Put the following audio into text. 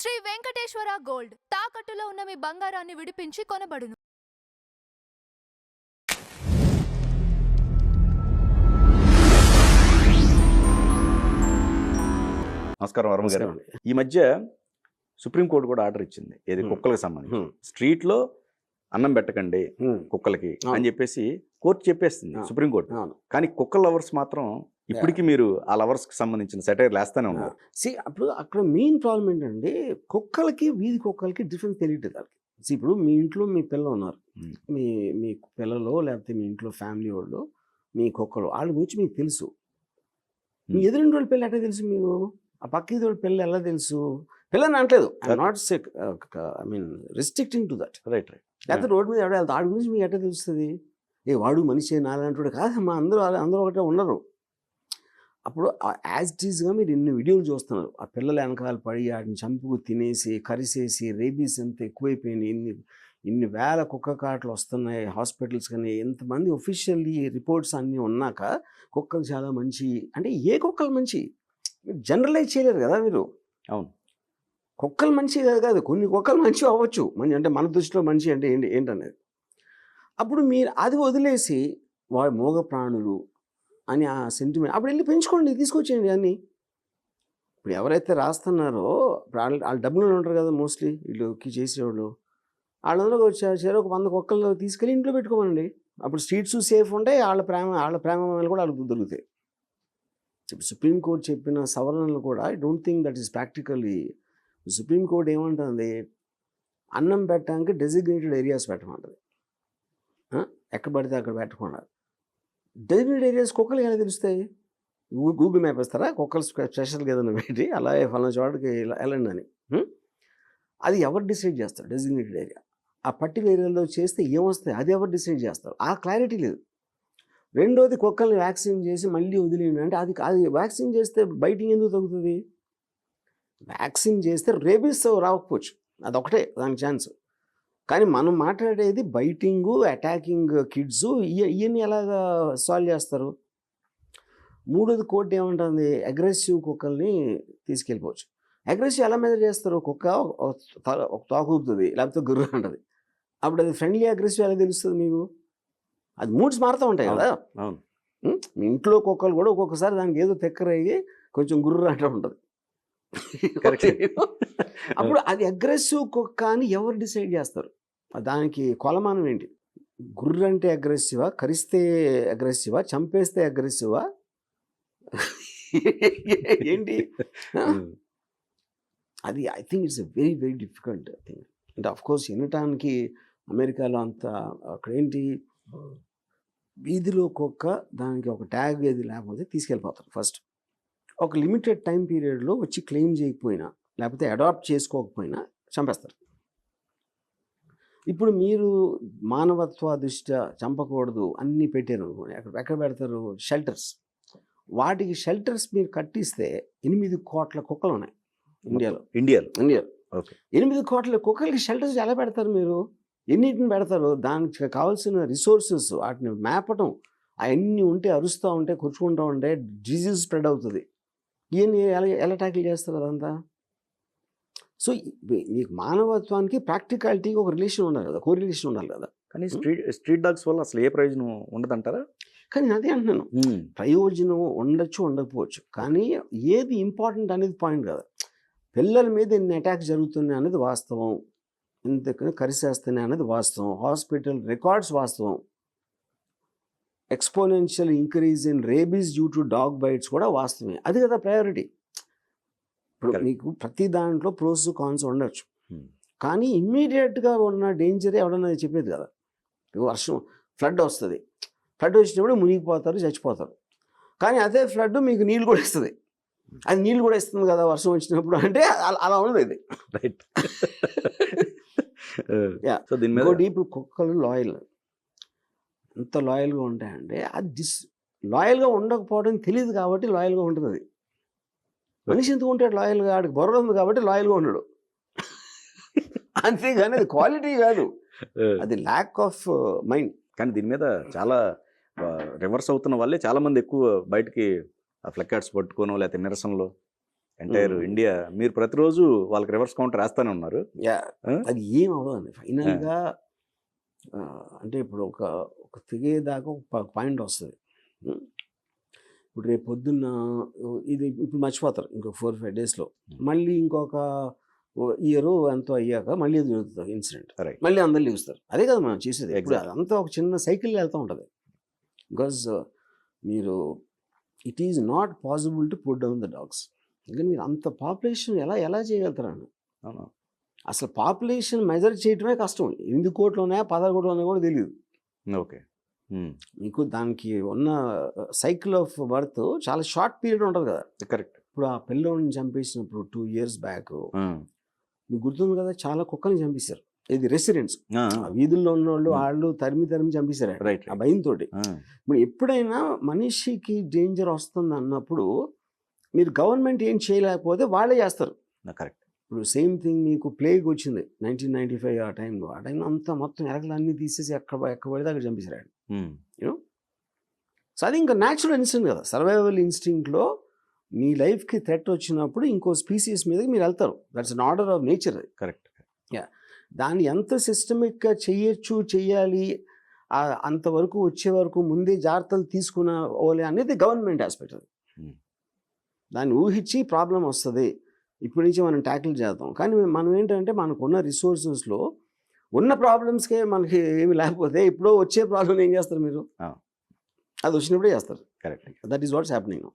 Shri Venkateswara gold తాకట్టులో ఉన్న మీ బంగారాన్ని విడిపించి కొనబడును. నమస్కారం వర్మ గారు. ఈ మధ్య సుప్రీంకోర్టు కూడా ఆర్డర్ ఇచ్చింది, ఏది కుక్కలకు సంబంధించి. స్ట్రీట్ లో అన్నం పెట్టకండి కుక్కలకి అని చెప్పేసి కోర్టు చెప్పేస్తుంది, సుప్రీంకోర్టు. కానీ కుక్క లవర్స్ మాత్రం ఇప్పటికీ మీరు ఆ లవర్స్ కి సంబంధించిన సెటైర్లు వేస్తానే ఉన్నారు. అప్పుడు అక్కడ మెయిన్ ప్రాబ్లం ఏంటంటే కుక్కలకి వీధి కుక్కలకి డిఫరెన్స్ తెలియట్లేదు వాళ్ళకి. ఇప్పుడు మీ ఇంట్లో మీ పిల్లలు ఉన్నారు, మీ పిల్లలు లేకపోతే మీ ఇంట్లో ఫ్యామిలీ వాళ్ళు మీ కుక్కలు వాళ్ళ గురించి మీకు తెలుసు. మీ ఎదురింటి వాళ్ళ పిల్లలు ఎట్లా తెలుసు మీకు? ఆ పక్క ఇది వాళ్ళ పిల్లలు ఎలా తెలుసు? పిల్లని అనట్లేదు, not sec I mean restricting to that. Right right. లేకపోతే రోడ్డు మీద ఎవడ వాడి గురించి మీకు ఎట్లా తెలుస్తుంది? వాడు మనిషి నాలంటాడు కాదమ్మా, అందరూ ఒకటే ఉండరు. అప్పుడు యాజ్ ఇట్ ఈజ్గా మీరు ఇన్ని వీడియోలు చూస్తున్నారు, ఆ పిల్లలు వెనకాల పడి వాటిని చంపుకు తినేసి కరిసేసి రేబీస్ ఎంత ఎక్కువైపోయింది, ఇన్ని వేల కుక్క కాట్లు వస్తున్నాయి హాస్పిటల్స్. కానీ ఎంతమంది ఒఫిషియల్లీ రిపోర్ట్స్ అన్నీ ఉన్నాక కుక్కలు చాలా మంచి అంటే ఏ కుక్కలు మంచి జనరలైజ్ చేయలేరు కదా మీరు. అవును, కుక్కలు మంచి కాదు, కొన్ని కుక్కలు మంచి అవ్వచ్చు, మంచి అంటే మన దృష్టిలో మంచి అంటే ఏంటనేది. అప్పుడు మీరు అది వదిలేసి వాడు మోగ ప్రాణులు అని ఆ సెంటిమెంట్ అప్పుడు వెళ్ళి పెంచుకోండి, తీసుకొచ్చేయండి అన్నీ. ఇప్పుడు ఎవరైతే రాస్తున్నారో వాళ్ళు డబ్బులు ఉంటారు కదా మోస్ట్లీ వీళ్ళకి చేసేవాళ్ళు, వాళ్ళందరూ వచ్చారు ఒక 100 కుక్కలు తీసుకెళ్ళి ఇంట్లో పెట్టుకోమనండి. అప్పుడు స్ట్రీట్స్ సేఫ్ ఉంటాయి, వాళ్ళ ప్రేమ కూడా వాళ్ళకి దొరుకుతాయి. ఇప్పుడు సుప్రీంకోర్టు చెప్పిన సవరణలు కూడా I don't think that is practically. Supreme court ఏమంటుంది, అన్నం పెట్టడానికి డెసిగ్నేటెడ్ ఏరియాస్ పెట్టమంటుంది, ఎక్కడ పడితే అక్కడ పెట్టకుండా. డెసిగ్నేటెడ్ ఏరియాస్ కుక్కలకి ఎలా తెలుస్తాయి? గూగుల్ మ్యాప్ వేస్తారా కుక్కలు స్పెషల్గా ఏదైనా పెట్టి అలా ఫలానా చోటకి వెళ్ళండి అని? అది ఎవరు డిసైడ్ చేస్తారు? డెసిగ్నేటెడ్ ఏరియా ఆ పర్టికులర్ ఏరియాలో చేస్తే ఏమొస్తాయి అది ఎవరు డిసైడ్ చేస్తారు? ఆ క్లారిటీ లేదు. రెండోది కుక్కల్ని వ్యాక్సిన్ చేసి మళ్ళీ వదిలేయండి అంటే అది వ్యాక్సిన్ చేస్తే బయటికి ఎందుకు తగ్గుతుంది? వ్యాక్సిన్ చేస్తే రేబీస్ రాకపోవచ్చు, అదొకటే దానికి ఛాన్స్. కానీ మనం మాట్లాడేది బైటింగు, అటాకింగ్ కిడ్స్, ఇవన్నీ ఎలాగా సాల్వ్ చేస్తారు? మూడోది కోర్టు ఏమంటుంది, అగ్రెసివ్ కుక్కల్ని తీసుకెళ్ళిపోవచ్చు. అగ్రెసివ్ ఎలా మెజర్ చేస్తారు? కుక్క ఒక తోక ఊపుతుంది లేకపోతే గుర్రు అంటుంది, అప్పుడు అది ఫ్రెండ్లీ అగ్రెసివ్ ఎలా తెలుస్తుంది మీకు? అది మూడ్స్ మారుతూ ఉంటాయి కదా. అవును, మీ ఇంట్లో కుక్కలు కూడా ఒక్కొక్కసారి దానికి ఏదో తెక్కరయ్యి కొంచెం గుర్రు అంటూ ఉంటుంది. అప్పుడు అది అగ్రెసివ్ కుక్క అని ఎవరు డిసైడ్ చేస్తారు? దానికి కొలమానం ఏంటి? గుర్రు అంటే అగ్రెసివా, కరిస్తే అగ్రెసివా, చంపేస్తే అగ్రెసివా, ఏంటి? అది I think it's a very very difficult thing. అంటే అఫ్కోర్స్ వినటానికి అమెరికాలో అంత అక్కడేంటి వీధిలో కుక్క దానికి ఒక ట్యాగ్ ఏది లేకపోతే తీసుకెళ్ళిపోతారు. ఫస్ట్ ఒక లిమిటెడ్ టైం పీరియడ్లో వచ్చి క్లెయిమ్ చేయకపోయినా లేకపోతే అడాప్ట్ చేసుకోకపోయినా చంపేస్తారు. ఇప్పుడు మీరు మానవత్వ దృష్ట్యా చంపకూడదు అన్నీ పెట్టారు, ఎక్కడ పెడతారు? షెల్టర్స్. వాటికి షెల్టర్స్ మీరు కట్టిస్తే 8 కోట్ల కుక్కలు ఉన్నాయి ఇండియాలో. ఓకే, 8 కోట్ల కుక్కలకి షెల్టర్స్ ఎలా పెడతారు మీరు? ఎన్నిటిని పెడతారు? దానికి కావాల్సిన రిసోర్సెస్ వాటిని మేపటం అవన్నీ ఉంటే అరుస్తూ ఉంటే కూర్చుకుంటూ ఉంటే డిజీజ్ స్ప్రెడ్ అవుతుంది. ఇవన్నీ ఎలా ట్యాకిల్ చేస్తారు అదంతా? సో మీకు మానవత్వానికి ప్రాక్టికాలిటీకి ఒక రిలేషన్ ఉండాలి కదా, కోరిలేషన్ ఉండాలి కదా. కానీ స్ట్రీట్ డాగ్స్ వల్ల అసలు ఏ ప్రయోజనం ఉండదంటారా? కానీ అదే అంటున్నాను, ప్రయోజనం ఉండొచ్చు ఉండకపోవచ్చు, కానీ ఏది ఇంపార్టెంట్ అనేది పాయింట్ కదా. పిల్లల మీద ఎన్ని అటాక్స్ జరుగుతున్నాయి అనేది వాస్తవం, ఇంతకని కరిసేస్తున్నాయి అనేది వాస్తవం, హాస్పిటల్ రికార్డ్స్ వాస్తవం, exponential increase in rabies due to dog bites కూడా వాస్తవమే. అది కదా ప్రయారిటీ. ఇప్పుడు మీకు ప్రతి దాంట్లో ప్రోస్ కాన్స్ ఉండొచ్చు, కానీ ఇమ్మీడియట్గా ఉన్న డేంజరే ఎవడన్నా చెప్పేది కదా. వర్షం ఫ్లడ్ వస్తుంది, ఫ్లడ్ వచ్చినప్పుడు మునిగిపోతారు, చచ్చిపోతారు. కానీ అదే ఫ్లడ్ మీకు నీళ్ళు కూడా ఇస్తుంది, అది నీళ్ళు కూడా ఇస్తుంది కదా వర్షం వచ్చినప్పుడు, అంటే అలా ఉండదు ఇది. రైట్. సో దీని మీద ఇప్పుడు కుక్కలు లాయల్, ఎంత లాయల్గా ఉంటాయంటే అది లాయల్గా ఉండకపోవడం తెలియదు కాబట్టి లాయల్గా ఉంటుంది. అది మనిషి ఎందుకు ఉంటాడు లాయల్గా? ఆడికి బొర్ర ఉంది కాబట్టి లాయల్గా ఉన్నాడు, అంతేగాని అది క్వాలిటీ కాదు, అది ల్యాక్ ఆఫ్ మైండ్. కానీ దీని మీద చాలా రివర్స్ అవుతున్న వాళ్ళే చాలా మంది ఎక్కువ బయటికి ఫ్లెక్కార్డ్స్ పట్టుకోనో లేకపోతే నిరసనలో ఎంటైర్ ఇండియా మీరు ప్రతిరోజు వాళ్ళకి రివర్స్ కౌంటర్ వేస్తానే ఉన్నారు. అది ఏం అవ్వదండి ఫైనల్గా. అంటే ఇప్పుడు ఒక తెగేదాకా ఒక పాయింట్ వస్తుంది. ఇప్పుడు రేపు పొద్దున్న ఇది ఇప్పుడు మర్చిపోతారు ఇంకో 4-5 డేస్లో, మళ్ళీ ఇంకొక ఇయర్ ఎంతో అయ్యాక మళ్ళీ అది జరుగుతుంది ఇన్సిడెంట్, Right. మళ్ళీ అందరు లిగుస్తారు. అదే కదా మనం చేసేది. ఇప్పుడు Exactly. అదంతా ఒక చిన్న సైకిల్ వెళ్తూ ఉంటుంది. బికాజ్ మీరు it is not possible to put down the dogs. ఎందుకంటే మీరు అంత పాపులేషన్ ఎలా చేయగలుగుతారండి? అవును. అసలు పాపులేషన్ మెజర్ చేయటమే కష్టం. 8 కోట్లు ఉన్నాయా 16 కోట్లు ఉన్నాయా కూడా తెలియదు ఓకే. మీకు. దానికి ఉన్న సైకిల్ ఆఫ్ బర్త్ చాలా షార్ట్ పీరియడ్ ఉంటుంది కదా. కరెక్ట్. ఇప్పుడు ఆ పిల్లోడిని చంపేసినప్పుడు 2 years బ్యాక్ మీకు గుర్తుంది కదా, చాలా కుక్కల్ని చంపేశారు. ఇది రెసిడెంట్స్, వీధుల్లో ఉన్న వాళ్ళు తరిమి చంపేశారు రైట్. ఆ భయంతో. ఇప్పుడు ఎప్పుడైనా మనిషికి డేంజర్ వస్తుంది అన్నప్పుడు మీరు గవర్నమెంట్ ఏం చేయలేకపోతే వాళ్ళే చేస్తారు. కరెక్ట్. ఇప్పుడు సేమ్ థింగ్ మీకు ప్లేగ్ వచ్చింది 1995 ఆ టైంలో అంతా మొత్తం ఎలకలు అన్నీ తీసేసి ఎక్కడ పడితే అక్కడ చంపేశారు ఆయన. యూనో, సో అది ఇంకా న్యాచురల్ ఇన్స్టింక్ట్ కదా. సర్వైవల్ ఇన్స్టింక్ట్లో మీ లైఫ్కి థ్రెట్ వచ్చినప్పుడు ఇంకో స్పీసీస్ మీదకి మీరు వెళ్తారు. That's an order of nature. అది కరెక్ట్. దాన్ని ఎంత సిస్టమిక్గా చెయ్యాలి అంతవరకు వచ్చే వరకు ముందే జాగ్రత్తలు తీసుకునే అనేది గవర్నమెంట్ ఆస్పెక్ట్. అది దాన్ని ఊహించి ప్రాబ్లం వస్తుంది, ఇప్పటి నుంచి మనం ట్యాకిల్ చేద్దాం. కానీ మనం ఏంటంటే మనకున్న రిసోర్సెస్లో ఉన్న ప్రాబ్లమ్స్కే మనకి ఏమి లేకపోతే ఇప్పుడు వచ్చే ప్రాబ్లం ఏం చేస్తారు మీరు? అది వచ్చినప్పుడే చేస్తారు. Correct. That is what's happening.